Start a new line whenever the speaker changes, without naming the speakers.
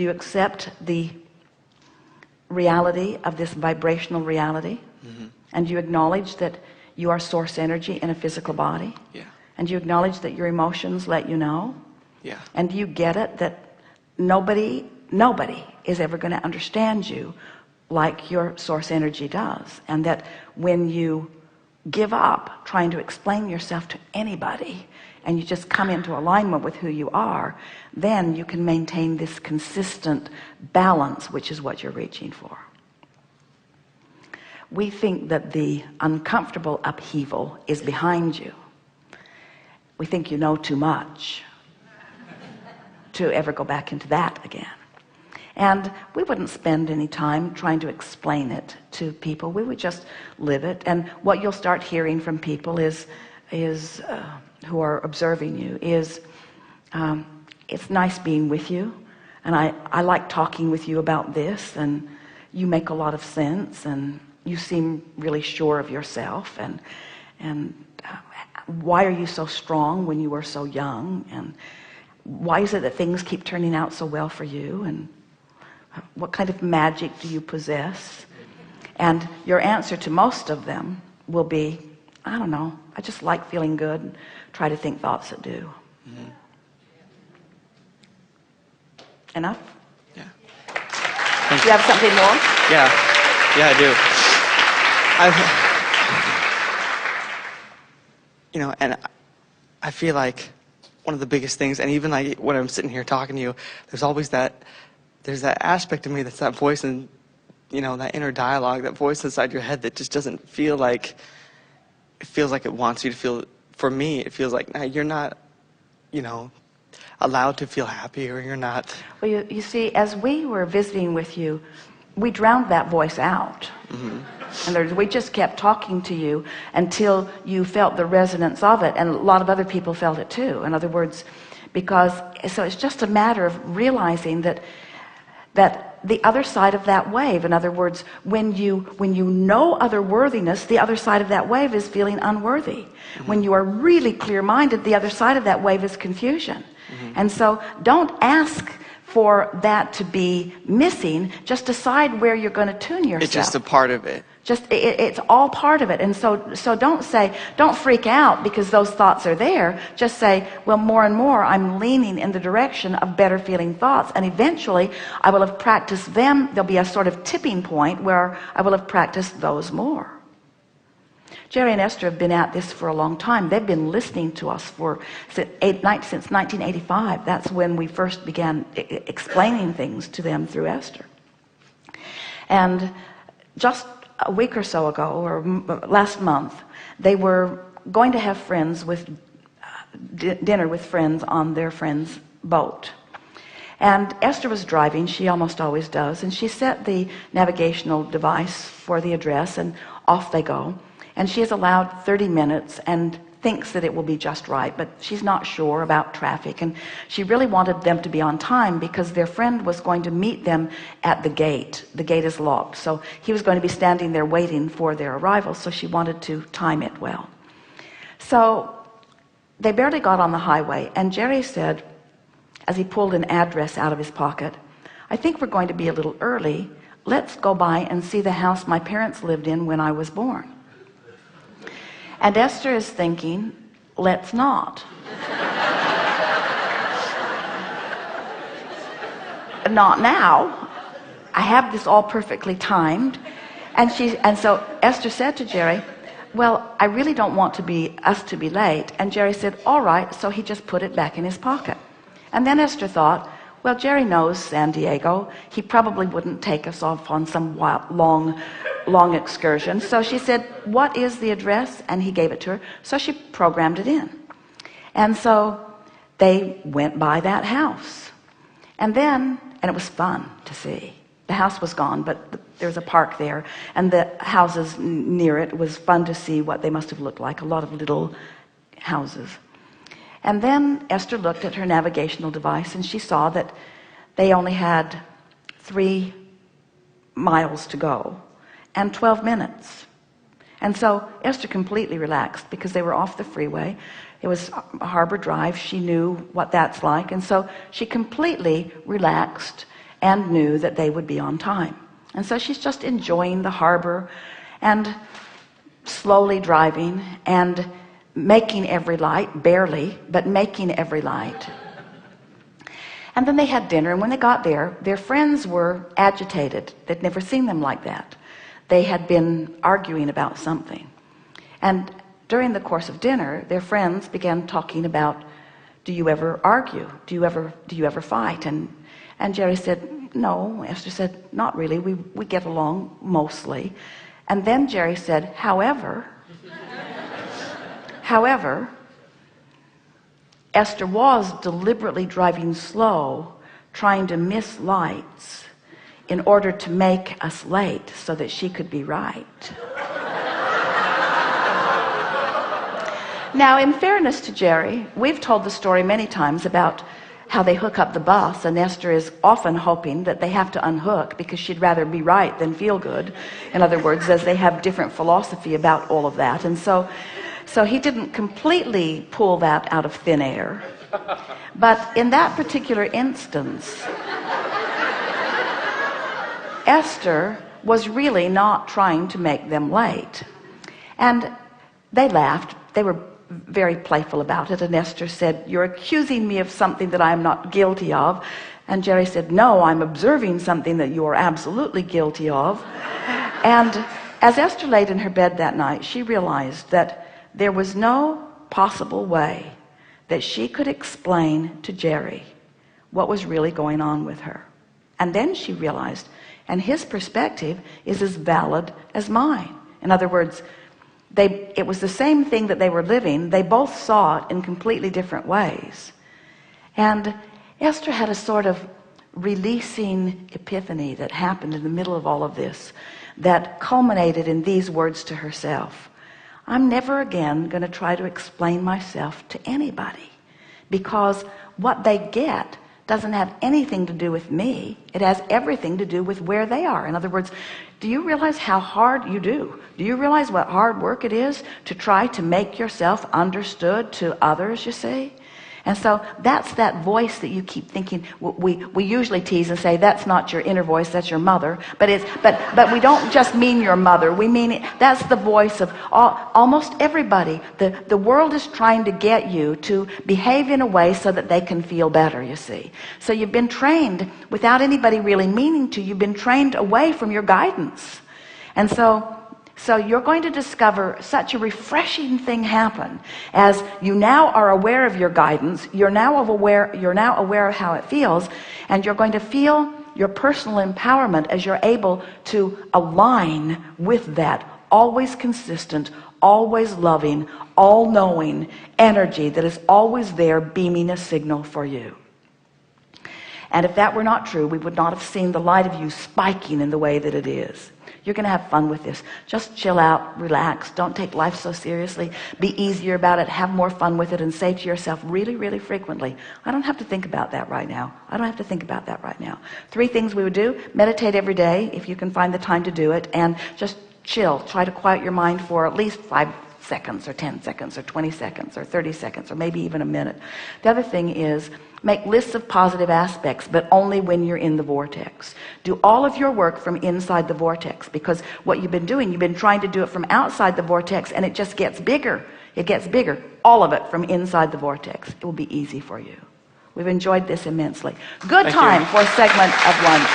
Do you accept the reality of this vibrational reality? And you acknowledge that you are source energy in a physical body?
Yeah.
And you acknowledge that your emotions let you know?
Yeah.
And do you get it that nobody is ever going to understand you like your source energy does, and that when you give up trying to explain yourself to anybody and you just come into alignment with who you are, then you can maintain this consistent balance, which is what you're reaching for. We think that the uncomfortable upheaval is behind you. We think you know too much to ever go back into that again. And we wouldn't spend any time trying to explain it to people. We would just live it. And what you'll start hearing from people is who are observing you is, it's nice being with you, and I like talking with you about this, and you make a lot of sense, and you seem really sure of yourself, and why are you so strong when you were so young, and why is it that things keep turning out so well for you, and what kind of magic do you possess? And your answer to most of them will be, I don't know, I just like feeling good and try to think thoughts that do. Enough?
Yeah.
Do you have something more?
Yeah, I do. And I feel like one of the biggest things, and even like when I'm sitting here talking to you, there's always there's that aspect of me that's that voice, and that inner dialogue, that voice inside your head that just doesn't feel like, it feels like it wants you to feel. For me, it feels like, no, you're not, allowed to feel happy, or you're not.
Well, you see, as we were visiting with you, we drowned that voice out. And we just kept talking to you until you felt the resonance of it, and a lot of other people felt it too. In other words, so it's just a matter of realizing that the other side of that wave, in other words, when you know other worthiness, the other side of that wave is feeling unworthy. When you are really clear-minded, the other side of that wave is confusion. And so don't ask for that to be missing. Just decide where you're going to tune yourself.
It's just a part of it.
It's all part of it. And so don't freak out because those thoughts are there. Just say, well, more and more I'm leaning in the direction of better feeling thoughts, and eventually I will have practiced them. There'll be a sort of tipping point where I will have practiced those more. Jerry and Esther have been at this for a long time. They've been listening to us since 1985. That's when we first began explaining things to them through Esther. And just a week or so ago, or last month, they were going to have dinner with friends on their friend's boat. And Esther was driving, she almost always does, and she set the navigational device for the address, and off they go. And she has allowed 30 minutes and thinks that it will be just right, but she's not sure about traffic, and she really wanted them to be on time because their friend was going to meet them at the gate. The gate is locked, so he was going to be standing there waiting for their arrival, so she wanted to time it well. So they barely got on the highway, and Jerry said, as he pulled an address out of his pocket, I think we're going to be a little early. Let's go by and see the house my parents lived in when I was born. And Esther is thinking, let's not. Not now. I have this all perfectly timed. And so Esther said to Jerry, well, I really don't want us to be late. And Jerry said, all right. So he just put it back in his pocket. And then Esther thought, well, Jerry knows San Diego. He probably wouldn't take us off on some long excursion. So she said, what is the address? And he gave it to her. So she programmed it in. And so they went by that house. And it was fun to see. The house was gone, but there's a park there. And the houses near it was fun to see what they must have looked like. A lot of little houses. And then Esther looked at her navigational device, and she saw that they only had 3 miles to go and 12 minutes. And so Esther completely relaxed because they were off the freeway. It was Harbor Drive. She knew what that's like. And so she completely relaxed and knew that they would be on time. And so she's just enjoying the harbor and slowly driving and making every light, barely, but making every light. And then they had dinner, and when they got there, their friends were agitated. They'd never seen them like that. They had been arguing about something. And during the course of dinner, their friends began talking about, do you ever argue? Do you ever fight? And Jerry said, no. Esther said, not really. We get along mostly. And then Jerry said, however, Esther was deliberately driving slow, trying to miss lights in order to make us late so that she could be right. Now, in fairness to Jerry, we've told the story many times about how they hook up the bus, and Esther is often hoping that they have to unhook because she'd rather be right than feel good. In other words, as they have different philosophy about all of that. And so he didn't completely pull that out of thin air. But in that particular instance, Esther was really not trying to make them late. And they laughed. They were very playful about it. And Esther said, you're accusing me of something that I'm not guilty of. And Jerry said, no, I'm observing something that you are absolutely guilty of. And as Esther laid in her bed that night, she realized that there was no possible way that she could explain to Jerry what was really going on with her. And then she realized, and his perspective is as valid as mine. In other words, it was the same thing that they were living. They both saw it in completely different ways. And Esther had a sort of releasing epiphany that happened in the middle of all of this that culminated in these words to herself. I'm never again going to try to explain myself to anybody, because what they get doesn't have anything to do with me. It has everything to do with where they are. In other words, do you realize how hard you do? Do you realize what hard work it is to try to make yourself understood to others, you see? And so that's that voice that you keep thinking. We usually tease and say that's not your inner voice, that's your mother. But we don't just mean your mother. We mean it. That's the voice of almost everybody. The world is trying to get you to behave in a way so that they can feel better, you see. So you've been trained without anybody really meaning to. You've been trained away from your guidance. And so you're going to discover such a refreshing thing happen as you now are aware of your guidance. You're now aware of how it feels, and you're going to feel your personal empowerment as you're able to align with that always consistent, always loving, all-knowing energy that is always there beaming a signal for you. And if that were not true, we would not have seen the light of you spiking in the way that it is. You're going to have fun with this. Just chill out, relax. Don't take life so seriously. Be easier about it. Have more fun with it, and say to yourself really, really frequently, I don't have to think about that right now. I don't have to think about that right now. 3 things we would do. Meditate every day if you can find the time to do it, and just chill. Try to quiet your mind for at least 5 seconds or 10 seconds or 20 seconds or 30 seconds or maybe even a minute. The other thing is make lists of positive aspects, but only when you're in the vortex. Do all of your work from inside the vortex, because what you've been doing, you've been trying to do it from outside the vortex, and it just gets bigger. It gets bigger. All of it from inside the vortex. It will be easy for you. We've enjoyed this immensely. Good time for a segment of lunch.